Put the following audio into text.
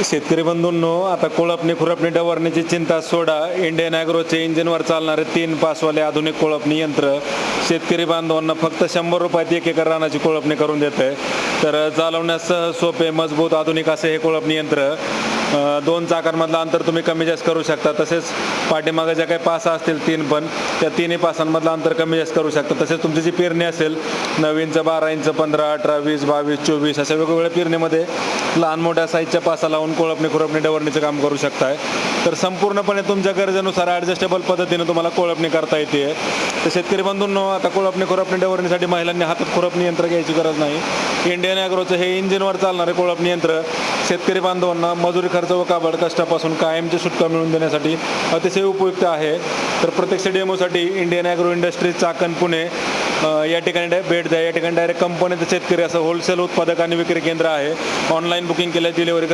शेतकरी बंधूंनो, आता कोळपणी खुरपणी डवरण्याची चिंता सोडा. इंडियन ॲग्रोचे इंजिनवर चालणारे 3 पासवाले आधुनिक कोळपणी यंत्र शेतकरी बांधवांना फक्त 100 रुपयात 1 एकर रानाची कोळपणी करून देते. तर चालवण्यास सोपे, मजबूत, आधुनिक असे हे कोळपणी यंत्र. 2 चाकांमधलं अंतर तुम्ही कमी जास्त करू शकता. तसेच पाठीमागे ज्या काही पासा असतील 3 पण, त्या 3ही पासांमधलं अंतर कमी जास्त करू शकता. तसेच तुमची जी पेरणी असेल 9 इंच, 12 इंच, 15, 18, 20, 22, 24 अशा वेगवेगळ्या पेरणीमध्ये लहान मोठ्या साईजच्या पासा लावून कोळपणी खुरपणी डवरणीचं काम करू शकताय. तर संपूर्णपणे तुमच्या गरजेनुसार ॲडजस्टेबल पद्धतीने तुम्हाला कोळपणी करता येते. तर शेतकरी बंधूंनो, आता कोळपणी खुरपणी डवरणीसाठी महिलांनी हातात खुरपणी यंत्र घ्यायची गरज नाही. इंडियन ॲग्रोचं हे इंजिनवर चालणारे कोळपणी यंत्र शेतकरी बांधवांना मजुरी खर्च व काबड कष्टापासून कायमची सुटका मिळवून देण्यासाठी अतिशय उपयुक्त आहे. तर प्रत्यक्ष डेमोसाठी Indian agro industries, Chakan, Pune या ठिकाणी भेट द्या. या ठिकाणी डायरेक्ट कंपनीचं शेतकरी असं होलसेल उत्पादक आणि विक्री केंद्र आहे. ऑनलाईन बुकिंग केल्या डिलिव्हरी